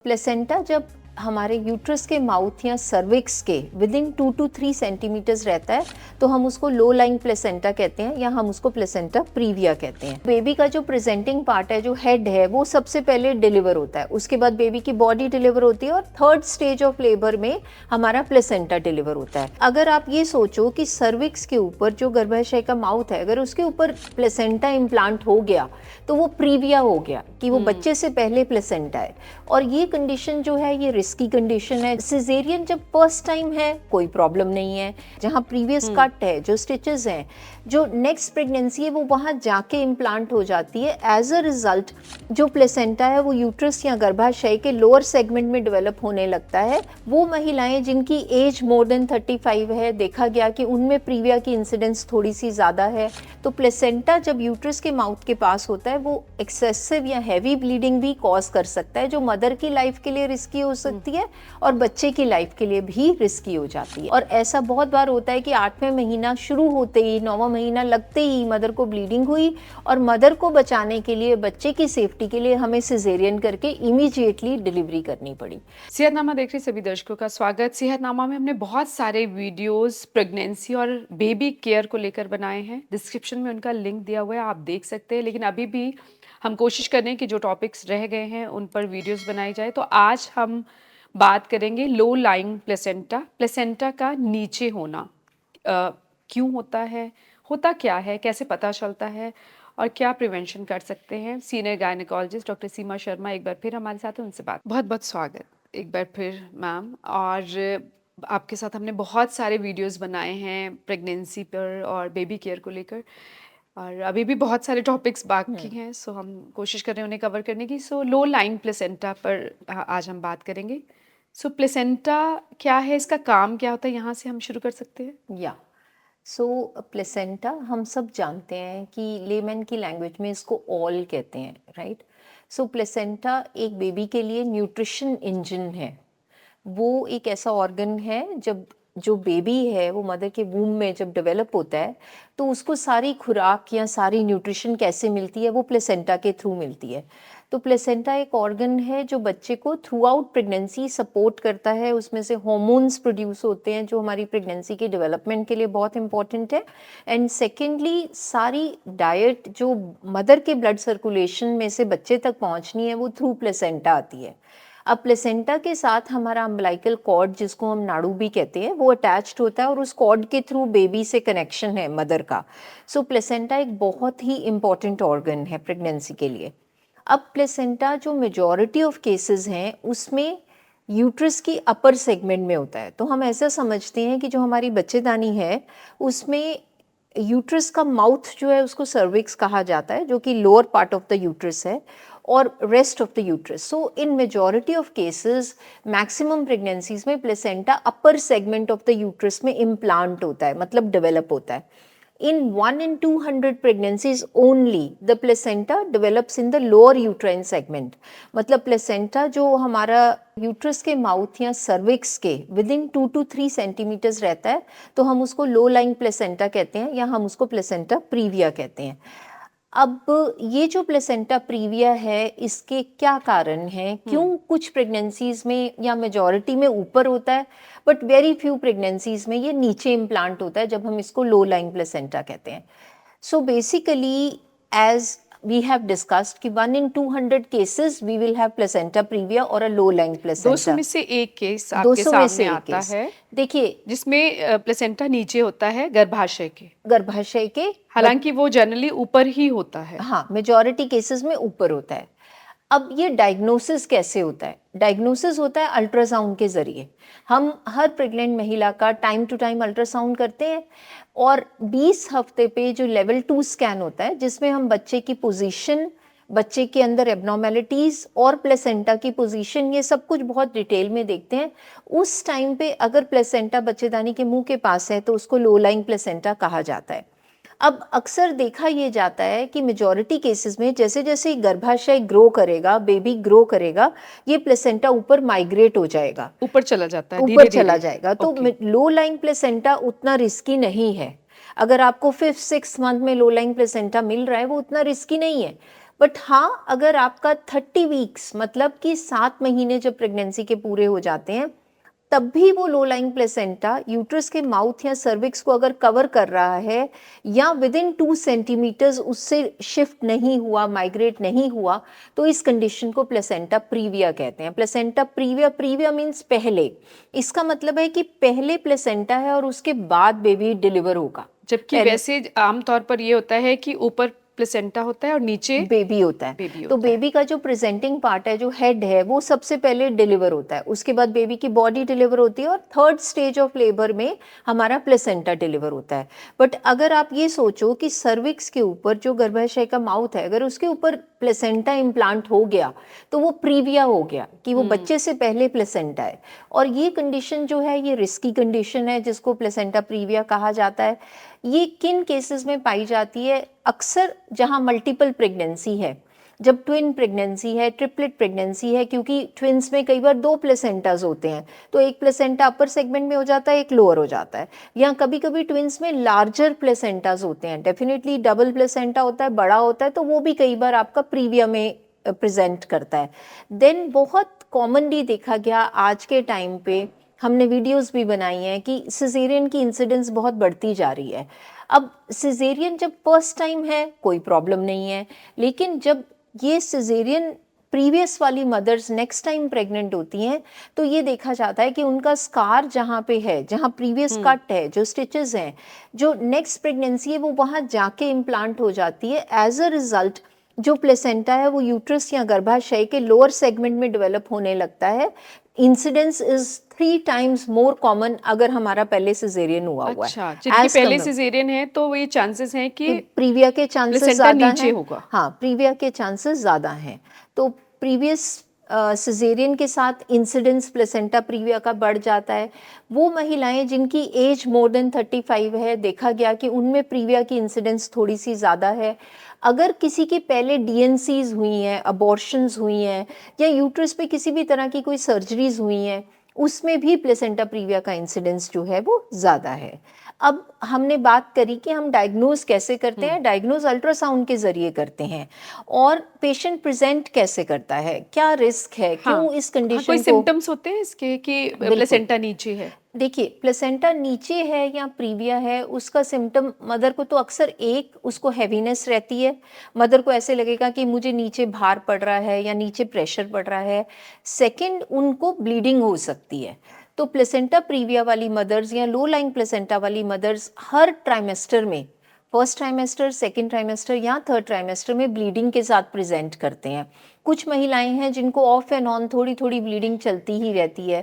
Placenta जब हमारे uterus के माउथ या सर्विक्स के विद इन 2 to 3 सेंटीमीटर्स रहता है तो हम उसको लो लाइंग प्लेसेंटा कहते हैं या हम उसको प्लेसेंटा प्रीविया कहते हैं। बेबी का जो प्रेजेंटिंग पार्ट है, जो हेड है, वो सबसे पहले डिलीवर होता है, उसके बाद बेबी की बॉडी डिलीवर होती है और थर्ड स्टेज ऑफ लेबर में हमारा प्लेसेंटा डिलीवर होता है। अगर आप ये सोचो कि सर्विक्स के ऊपर जो गर्भाशय का माउथ है, अगर उसके ऊपर प्लेसेंटा इम्प्लांट हो गया तो वो प्रीविया हो गया कि वो बच्चे से पहले प्लेसेंटा है। और ये कंडीशन जो है ये रिस्की कंडीशन है। सिजेरियन जब फर्स्ट टाइम है कोई प्रॉब्लम नहीं है, जहाँ प्रीवियस कट है, जो स्टिचेस हैं, जो नेक्स्ट प्रेगनेंसी है वो वहाँ जाके इम्प्लांट हो जाती है। एज अ रिजल्ट जो प्लेसेंटा है वो यूट्रस या गर्भाशय के लोअर सेगमेंट में डेवलप होने लगता है। वो महिलाएं जिनकी एज मोर देन 35 है, देखा गया कि उनमें प्रीविया की इंसिडेंस थोड़ी सी ज़्यादा है। तो प्लेसेंटा जब यूट्रस के माउथ के पास होता है वो एक्सेसिव या हैवी ब्लीडिंग भी कॉज कर सकता है, जो मदर की लाइफ के लिए रिस्की हो सकती है और बच्चे की लाइफ के लिए भी रिस्की हो जाती है। और ऐसा बहुत बार होता है कि 8वें महीना शुरू होते ही, 9वां महीना लगते ही मदर को ब्लीडिंग हुई और मदर को बचाने के लिए, बच्चे की सेफ्टी के लिए हमें सिजेरियन करके इमीडिएटली डिलीवरी करनी पड़ी। सेहतनामा देख रहे सभी दर्शकों का स्वागत। सेहतनामा में हमने बहुत सारे वीडियोस प्रेगनेंसी और बेबी केयर को लेकर बनाए हैं। डिस्क्रिप्शन में उनका लिंक दिया हुआ है, आप देख सकते हैं। लेकिन अभी भी हम कोशिश कर रहे हैं कि जो टॉपिक्स रह गए हैं उन पर वीडियोस बनाई जाए। तो आज हम बात करेंगे लो लाइंग प्लेसेंटा। प्लेसेंटा का नीचे होना क्यों होता क्या है, कैसे पता चलता है और क्या प्रिवेंशन कर सकते हैं। सीनियर गायनेकोलॉजिस्ट डॉक्टर सीमा शर्मा एक बार फिर हमारे साथ हैं, उनसे बात। बहुत बहुत स्वागत एक बार फिर मैम। और आपके साथ हमने बहुत सारे वीडियोस बनाए हैं प्रेगनेंसी पर और बेबी केयर को लेकर, और अभी भी बहुत सारे टॉपिक्स बाकी हैं, सो हम कोशिश कर रहे हैं उन्हें कवर करने की। सो लो लाइंग प्लेसेंटा पर आज हम बात करेंगे। सो प्लेसेंटा क्या है, इसका काम क्या होता है, यहाँ से हम शुरू कर सकते हैं। या सो प्लेसेंटा हम सब जानते हैं कि लेमन की लैंग्वेज में इसको ऑल कहते हैं, राइट। सो प्लेसेंटा एक बेबी के लिए न्यूट्रिशन इंजन है। वो एक ऐसा ऑर्गन है, जब जो बेबी है वो मदर के वूम में जब डेवलप होता है तो उसको सारी खुराक या सारी न्यूट्रिशन कैसे मिलती है, वो प्लेसेंटा के थ्रू मिलती है। तो प्लेसेंटा एक ऑर्गन है जो बच्चे को थ्रू आउट प्रेगनेंसी सपोर्ट करता है। उसमें से हॉर्मोन्स प्रोड्यूस होते हैं जो हमारी प्रेगनेंसी के डेवलपमेंट के लिए बहुत इंपॉर्टेंट है। एंड सेकेंडली सारी डाइट जो मदर के ब्लड सर्कुलेशन में से बच्चे तक पहुंचनी है वो थ्रू प्लेसेंटा आती है। अब प्लेसेंटा के साथ हमारा अम्बिलाइकल कॉर्ड, जिसको हम नाड़ू भी कहते हैं, वो अटैच्ड होता है और उस कॉर्ड के थ्रू बेबी से कनेक्शन है मदर का। सो प्लेसेंटा एक बहुत ही इम्पॉर्टेंट ऑर्गन है प्रेगनेंसी के लिए। अब प्लेसेंटा जो मेजॉरिटी ऑफ केसेस हैं उसमें यूट्रस की अपर सेगमेंट में होता है। तो हम ऐसा समझते हैं कि जो हमारी बच्चेदानी है उसमें यूट्रस का माउथ जो है उसको सर्विक्स कहा जाता है, जो कि lower part of the uterus है, और rest of the uterus. So in majority of cases, maximum pregnancies में placenta upper segment of the uterus में इम्प्लांट होता है, मतलब डेवलप होता है। In 1 in 200 pregnancies only, the placenta develops in the lower uterine segment. मतलब placenta जो हमारा यूट्रस के माउथ या सर्विक्स के विद इन 2 to 3 सेंटीमीटर्स रहता है तो हम उसको लो लाइंग प्लेसेंटा कहते हैं या हम उसको प्लेसेंटा प्रीविया कहते हैं। अब ये जो प्लेसेंटा प्रीविया है, इसके क्या कारण हैं, क्यों कुछ प्रेगनेंसीज में या मेजॉरिटी में ऊपर होता है बट वेरी फ्यू प्रेगनेंसीज में ये नीचे इम्प्लांट होता है, जब हम इसको लो लाइंग प्लेसेंटा कहते हैं। So basically as we have discussed कि 1 in 200 cases we will have placenta previa और a low lying placenta। 200 में से एक केस आपके सामने आता है, देखिए, जिसमें प्लेसेंटा नीचे होता है गर्भाशय के, हालांकि वो जनरली ऊपर ही होता है। हाँ, मेजॉरिटी केसेस में ऊपर होता है। अब ये डायग्नोसिस कैसे होता है? डायग्नोसिस होता है अल्ट्रासाउंड के ज़रिए। हम हर प्रेग्नेंट महिला का टाइम टू टाइम अल्ट्रासाउंड करते हैं और 20 हफ्ते पे जो लेवल 2 स्कैन होता है, जिसमें हम बच्चे की पोजीशन, बच्चे के अंदर एब्नॉर्मेलिटीज़ और प्लेसेंटा की पोजीशन, ये सब कुछ बहुत डिटेल में देखते हैं। उस टाइम पे अगर प्लेसेंटा बच्चेदानी के मुंह के पास है तो उसको लो लाइंग प्लेसेंटा कहा जाता है। अब अक्सर देखा ये जाता है कि मेजॉरिटी केसेस में जैसे जैसे गर्भाशय ग्रो करेगा, बेबी ग्रो करेगा, ये प्लेसेंटा ऊपर माइग्रेट हो जाएगा, ऊपर चला जाता है, ऊपर चला जाएगा। तो लो लाइंग प्लेसेंटा उतना रिस्की नहीं है। अगर आपको 5th 6th मंथ में लो लाइंग प्लेसेंटा मिल रहा है वो उतना रिस्की नहीं है। बट हाँ, अगर आपका 30 वीक्स मतलब कि 7 महीने जब प्रेगनेंसी के पूरे हो जाते हैं, तब भी वो लो लाइंग प्लेसेंटा यूट्रस के माउथ या सर्विक्स को अगर कवर कर रहा है या विद इन 2 सेंटीमीटर्स उससे शिफ्ट नहीं हुआ, माइग्रेट नहीं हुआ, तो इस कंडीशन को प्लेसेंटा प्रीविया कहते हैं। प्लेसेंटा प्रीविया, प्रीविया मीन्स पहले, इसका मतलब है कि पहले प्लेसेंटा है और उसके बाद बेबी डिलीवर होगा। जबकि पहले वैसे आमतौर पर ये होता है कि ऊपर प्लेसेंटा होता है और नीचे बेबी होता है। बेबी तो होता है। बेबी का जो प्रेजेंटिंग पार्ट है, जो हेड है, वो सबसे पहले डिलीवर होता है, उसके बाद बेबी की बॉडी डिलीवर होती है और थर्ड स्टेज ऑफ लेबर में हमारा प्लेसेंटा डिलीवर होता है। बट अगर आप ये सोचो कि सर्विक्स के ऊपर जो गर्भाशय का माउथ है, अगर उसके ऊपर प्लेसेंटा इम्प्लांट हो गया तो वो प्रीविया हो गया, कि वो बच्चे से पहले प्लेसेंटा है। और ये कंडीशन जो है, ये रिस्की कंडीशन है जिसको प्लेसेंटा प्रीविया कहा जाता है। ये किन केसेस में पाई जाती है? अक्सर जहां मल्टीपल प्रेगनेंसी है, जब ट्विन प्रेगनेंसी है, ट्रिपलेट प्रेगनेंसी है, क्योंकि ट्विन्स में कई बार 2 प्लेसेंटाज होते हैं, तो एक प्लेसेंटा अपर सेगमेंट में हो जाता है, एक लोअर हो जाता है। या कभी कभी ट्विन्स में लार्जर प्लेसेंटाज होते हैं, डेफिनेटली डबल प्लेसेंटा होता है, बड़ा होता है, तो वो भी कई बार आपका प्रीविया में प्रेजेंट करता है। देन बहुत कॉमनली देखा गया आज के टाइम पे, हमने वीडियोस भी बनाई हैं कि सिजेरियन की इंसिडेंस बहुत बढ़ती जा रही है। अब सिजेरियन जब फर्स्ट टाइम है कोई प्रॉब्लम नहीं है, लेकिन जब ये सिजेरियन प्रीवियस वाली मदर्स नेक्स्ट टाइम प्रेग्नेंट होती हैं, तो ये देखा जाता है कि उनका स्कार जहाँ पे है, जहाँ प्रीवियस कट है, जो स्टिचेस हैं, जो नेक्स्ट प्रेगनेंसी है वो वहाँ जाके इम्प्लांट हो जाती है। एज अ रिजल्ट जो प्लेसेंटा है वो यूट्रस या गर्भाशय के लोअर सेगमेंट में डेवलप होने लगता है। Incidence is 3 times more common अगर हमारा पहले सिजेरियन हुआ हुआ है। अच्छा, जिनकी As पहले compared- सिजेरियन है तो ये चांसेस हैं कि प्रीविया के चांसेस प्लेसेंटा ज़्यादा नीचे हैं। होगा। हाँ, प्रीविया के चांसेस ज़्यादा हैं। तो प्रीवियस सिजेरियन के साथ इंसिडेंस प्लेसेंटा प्रीविया का बढ़ जाता है। वो महिलाएं जिनकी एज मोर देन 35 है, देखा गया कि उनमें प्रीविया की इंसिडेंस थोड़ी सी ज़्यादा है। अगर किसी की पहले डीएनसीज हुई हैं, अबॉर्शंस हुई हैं, या यूट्रस पे किसी भी तरह की कोई सर्जरीज हुई हैं, उसमें भी प्लेसेंटा प्रीविया का इंसिडेंस जो है वो ज़्यादा है। अब हमने बात करी कि हम डायग्नोज कैसे करते हैं। डायग्नोज अल्ट्रासाउंड के ज़रिए करते हैं। और पेशेंट प्रेजेंट कैसे करता है, क्या रिस्क है, हाँ, क्यों इस हाँ, कोई कंडीशन को। सिम्टम्स होते हैं इसके कि बिल्कुल। प्लेसेंटा नीचे है? देखिए, प्लेसेंटा नीचे है या प्रीविया है, उसका सिम्टम मदर को तो अक्सर एक उसको हैवीनेस रहती है, मदर को ऐसे लगेगा कि मुझे नीचे भार पड़ रहा है या नीचे प्रेशर पड़ रहा है। सेकंड, उनको ब्लीडिंग हो सकती है। तो प्लेसेंटा प्रीविया वाली मदर्स या लो लाइंग प्लेसेंटा वाली मदर्स हर ट्राइमेस्टर में, फर्स्ट ट्राइमेस्टर, सेकेंड ट्राइमेस्टर या थर्ड ट्राइमेस्टर में ब्लीडिंग के साथ प्रेजेंट करते हैं। कुछ महिलाएं हैं जिनको ऑफ एंड ऑन थोड़ी थोड़ी ब्लीडिंग चलती ही रहती है।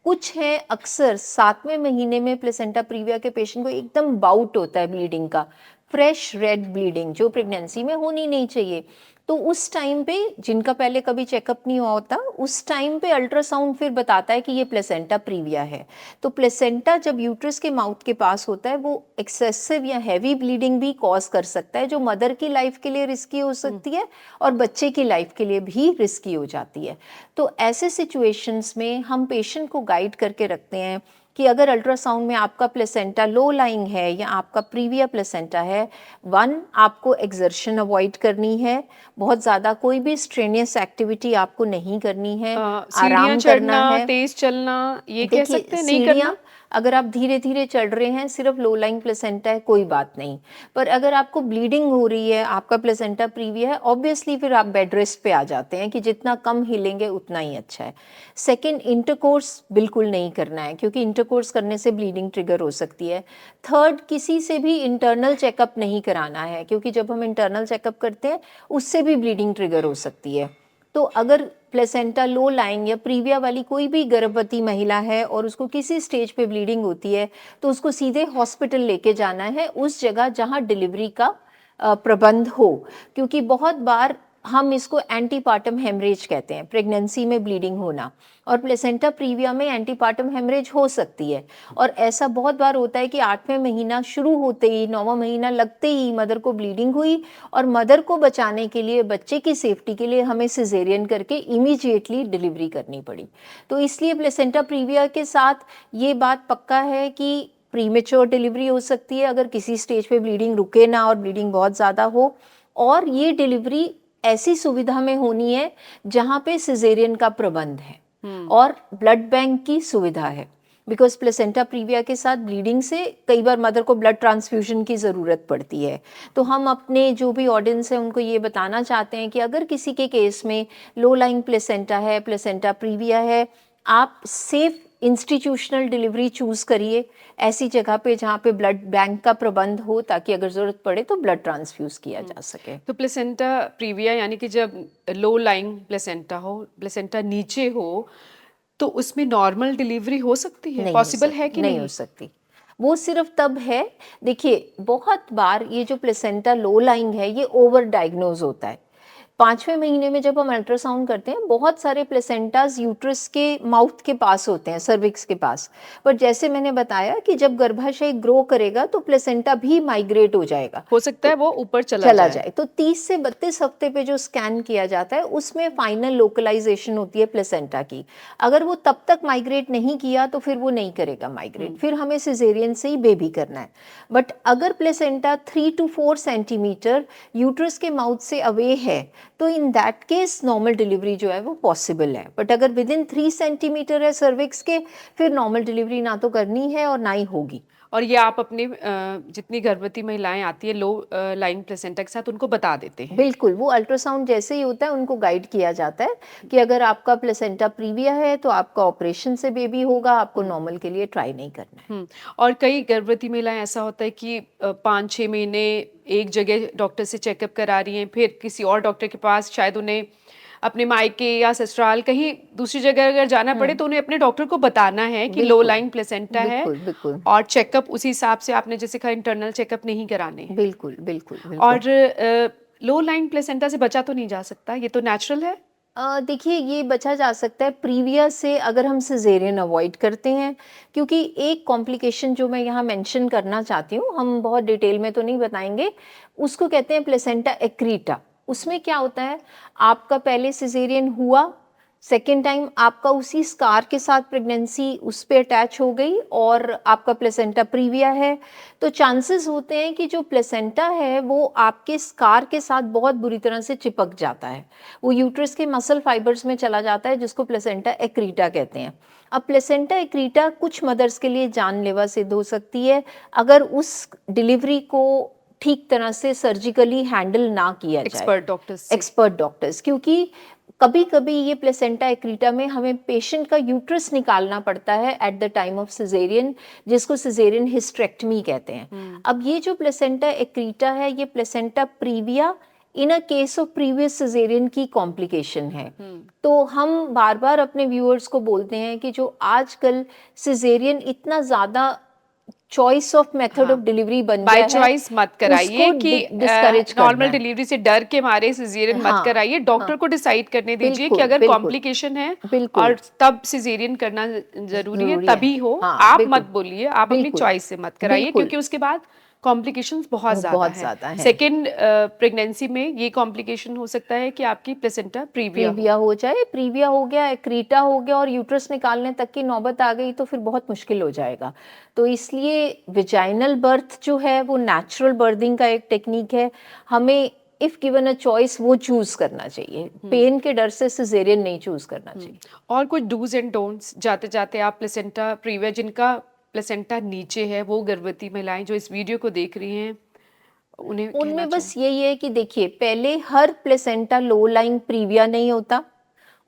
कुछ हैं अक्सर 7वें महीने में प्लेसेंटा प्रीविया के पेशेंट को एकदम बाउट होता है ब्लीडिंग का, फ्रेश रेड ब्लीडिंग जो प्रेगनेंसी में होनी नहीं चाहिए। तो उस टाइम पे, जिनका पहले कभी चेकअप नहीं हुआ होता, उस टाइम पे अल्ट्रासाउंड फिर बताता है कि ये प्लेसेंटा प्रीविया है। तो प्लेसेंटा जब यूट्रस के माउथ के पास होता है, वो एक्सेसिव या हैवी ब्लीडिंग भी कॉज कर सकता है, जो मदर की लाइफ के लिए रिस्की हो सकती है और बच्चे की लाइफ के लिए भी रिस्की हो जाती है। तो ऐसे सिचुएशंस में हम पेशेंट को गाइड करके रखते हैं कि अगर अल्ट्रासाउंड में आपका प्लेसेंटा लो लाइंग है या आपका प्रीविया प्लेसेंटा है, 1, आपको एक्सर्शन अवॉइड करनी है, बहुत ज़्यादा कोई भी स्ट्रेनियस एक्टिविटी आपको नहीं करनी है, सीढ़ियाँ आराम करना चढ़ना, है। तेज चलना, ये कह देखिए, सकते हैं नहीं सीढ़ियाँ करना? अगर आप धीरे धीरे चढ़ रहे हैं, सिर्फ लो लाइंग प्लेसेंटा है, कोई बात नहीं। पर अगर आपको ब्लीडिंग हो रही है, आपका प्लेसेंटा प्रीविया है, ऑब्वियसली फिर आप बेड रेस्ट पे आ जाते हैं कि जितना कम हिलेंगे उतना ही अच्छा है। सेकंड, इंटरकोर्स बिल्कुल नहीं करना है, क्योंकि इंटरकोर्स करने से ब्लीडिंग ट्रिगर हो सकती है। थर्ड, किसी से भी इंटरनल चेकअप नहीं कराना है, क्योंकि जब हम इंटरनल चेकअप करते हैं उससे भी ब्लीडिंग ट्रिगर हो सकती है। तो अगर प्लेसेंटा लो लाइंग या प्रीविया वाली कोई भी गर्भवती महिला है और उसको किसी स्टेज पे ब्लीडिंग होती है, तो उसको सीधे हॉस्पिटल लेके जाना है, उस जगह जहां डिलीवरी का प्रबंध हो। क्योंकि बहुत बार हम इसको एंटीपार्टम हेमरेज कहते हैं, प्रेगनेंसी में ब्लीडिंग होना, और प्लेसेंटा प्रीविया में एंटीपार्टम हेमरेज हो सकती है। और ऐसा बहुत बार होता है कि 8वें महीना शुरू होते ही, 9वां महीना लगते ही मदर को ब्लीडिंग हुई, और मदर को बचाने के लिए, बच्चे की सेफ्टी के लिए हमें सिजेरियन करके इमीडिएटली डिलीवरी करनी पड़ी। तो इसलिए प्लेसेंटा प्रीविया के साथ ये बात पक्का है कि प्रीमेच्योर डिलीवरी हो सकती है अगर किसी स्टेज पे ब्लीडिंग रुके ना और ब्लीडिंग बहुत ज़्यादा हो। और ये डिलीवरी ऐसी सुविधा में होनी है जहाँ पे सिजेरियन का प्रबंध है और ब्लड बैंक की सुविधा है, बिकॉज प्लेसेंटा प्रीविया के साथ ब्लीडिंग से कई बार मदर को ब्लड ट्रांसफ्यूजन की ज़रूरत पड़ती है। तो हम अपने जो भी ऑडियंस है उनको ये बताना चाहते हैं कि अगर किसी के केस में लो लाइंग प्लेसेंटा है, प्लेसेंटा प्रीविया है, आप सेफ इंस्टीट्यूशनल डिलीवरी चूज़ करिए ऐसी जगह पे जहाँ पे ब्लड बैंक का प्रबंध हो, ताकि अगर ज़रूरत पड़े तो ब्लड ट्रांसफ्यूज़ किया जा सके। तो प्लेसेंटा प्रीविया यानी कि जब लो लाइंग प्लेसेंटा हो, प्लेसेंटा नीचे हो, तो उसमें नॉर्मल डिलीवरी हो सकती है? नहीं हो पॉसिबल है सकती, कि नहीं हो सकती। वो सिर्फ तब है, देखिए बहुत बार ये जो प्लेसेंटा लो लाइंग है ये ओवर डायग्नोज होता है। 5वें महीने में जब हम अल्ट्रासाउंड करते हैं, बहुत सारे प्लेसेंटास यूट्रस के माउथ के पास होते हैं, सर्विक्स के पास। पर जैसे मैंने बताया कि जब गर्भाशय ग्रो करेगा तो प्लेसेंटा भी माइग्रेट हो जाएगा, हो सकता है वो ऊपर चला चला जाए। जाए। तो 30 से 32 हफ्ते पे जो स्कैन किया जाता है उसमें फाइनल लोकलाइजेशन होती है प्लेसेंटा की। अगर वो तब तक माइग्रेट नहीं किया तो फिर वो नहीं करेगा माइग्रेट, फिर हमें सिजेरियन से ही बेबी करना है। बट अगर प्लेसेंटा 3 to 4 सेंटीमीटर यूट्रस के माउथ से अवे है तो in that case normal delivery जो है वो पॉसिबल है। बट अगर विद इन 3 सेंटीमीटर है सर्विक्स के, फिर नॉर्मल डिलीवरी ना तो करनी है और ना ही होगी। और ये आप अपने जितनी गर्भवती महिलाएं आती है लो लाइंग प्लेसेंटा के साथ उनको बता देते हैं? बिल्कुल, वो अल्ट्रासाउंड जैसे ही होता है उनको गाइड किया जाता है कि अगर आपका प्लेसेंटा प्रीविया है तो आपका ऑपरेशन से बेबी होगा, आपको नॉर्मल के लिए ट्राई नहीं करना है। और कई गर्भवती महिलाएं ऐसा होता है कि 5-6 महीने एक जगह डॉक्टर से चेकअप करा रही हैं, फिर किसी और डॉक्टर के पास, शायद उन्हें अपने मायके या ससुराल कहीं दूसरी जगह अगर जाना पड़े तो उन्हें अपने डॉक्टर को बताना है कि लो बिल्कुल, लाइंग प्लेसेंटा है, बिल्कुल, बिल्कुल, और चेकअप उसी हिसाब से आपने जैसे कहा इंटरनल चेकअप नहीं कराने हैं। बिल्कुल, बिल्कुल, बिल्कुल। और लो लाइंग प्लेसेंटा से बचा तो नहीं जा सकता, ये तो नेचुरल है? देखिए ये बचा जा सकता है प्रीविया से अगर हम सिजेरियन अवॉइड करते हैं, क्योंकि एक कॉम्प्लिकेशन जो मैं यहाँ मेंशन करना चाहती हूँ, हम बहुत डिटेल में तो नहीं बताएंगे, उसको कहते हैं प्लेसेंटा एक्रीटा। उसमें क्या होता है, आपका पहले सिजेरियन हुआ, सेकेंड टाइम आपका उसी स्कार के साथ प्रेगनेंसी उस पे अटैच हो गई और आपका प्लेसेंटा प्रीविया है, तो चांसेस होते हैं कि जो प्लेसेंटा है वो आपके स्कार के साथ बहुत बुरी तरह से चिपक जाता है, वो यूट्रस के मसल फाइबर्स में चला जाता है, जिसको प्लेसेंटा एक्रीटा कहते हैं। अब प्लेसेंटा एक्रीटा कुछ मदर्स के लिए जानलेवा सिद्ध हो सकती है अगर उस डिलीवरी को ठीक तरह से सर्जिकली हैंडल ना किया जाए एक्सपर्ट डॉक्टर्स, क्योंकि कभी कभी ये प्लेसेंटा एक्रीटा में हमें पेशेंट का यूट्रस निकालना पड़ता है at the time of caesarean, जिसको सिजेरियन हिस्टेरेक्टमी कहते हैं। अब ये जो प्लेसेंटा एक्रीटा है ये placenta previa in a case of previous caesarean की कॉम्प्लिकेशन है। तो हम बार बार अपने व्यूअर्स को बोलते हैं कि जो आजकल सिजेरियन इतना ज़्यादा choice of method of delivery बन गया बाय है, चॉइस मत कराइए कि डिस्करेज नॉर्मल डिलीवरी से डर के मारे सिजेरियन मत कराइए, डॉक्टर को डिसाइड करने दीजिए कि अगर कॉम्प्लिकेशन है और तब सिजेरियन करना जरूरी है तभी हो। आप मत बोलिए, आप अपनी चॉइस से मत कराइए, क्योंकि उसके बाद कॉम्प्लिकेशंस बहुत ज़्यादा है। सेकेंड प्रेगनेंसी में ये कॉम्प्लिकेशन हो सकता है कि आपकी प्लेसेंटा प्रीविया हो जाए, प्रीविया हो गया, एक्रीटा हो गया और यूट्रस निकालने तक की नौबत आ गई तो फिर बहुत मुश्किल हो जाएगा। तो इसलिए विजाइनल बर्थ जो है वो नेचुरल बर्थिंग का एक टेक्निक है, हमें इफ गिवन अ चॉइस वो चूज करना चाहिए, पेन के डर से सिजेरियन नहीं चूज करना चाहिए। और कुछ डूज एंड डोंट्स जाते जाते आप प्लेसेंटा प्रीविया जिनका प्लेसेंटा नीचे है, वो गर्भवती महिलाएं जो इस वीडियो को देख रही हैं, उनमें बस यही है कि देखिए पहले हर प्लेसेंटा लो लाइंग प्रीविया नहीं होता,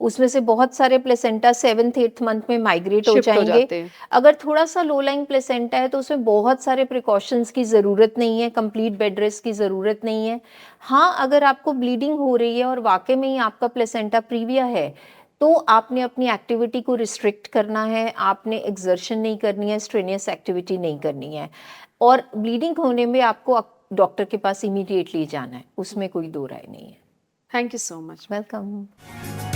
उसमें से बहुत सारे प्लेसेंटा 7th-8th मंथ में माइग्रेट हो जाएंगे। अगर थोड़ा सा लो लाइंग प्लेसेंटा है तो उसमें बहुत सारे प्रिकॉशंस की ज़रूरत नहीं है, कंप्लीट बेड रेस्ट की ज़रूरत नहीं है। हाँ, अगर आपको ब्लीडिंग हो रही है और वाकई में ही आपका प्लेसेंटा प्रीविया है तो आपने अपनी एक्टिविटी को रिस्ट्रिक्ट करना है, आपने एक्सर्शन नहीं करनी है, स्ट्रेनियस एक्टिविटी नहीं करनी है, और ब्लीडिंग होने में आपको डॉक्टर के पास इमीडिएटली जाना है, उसमें कोई दो राय नहीं है। Thank you so much. Welcome.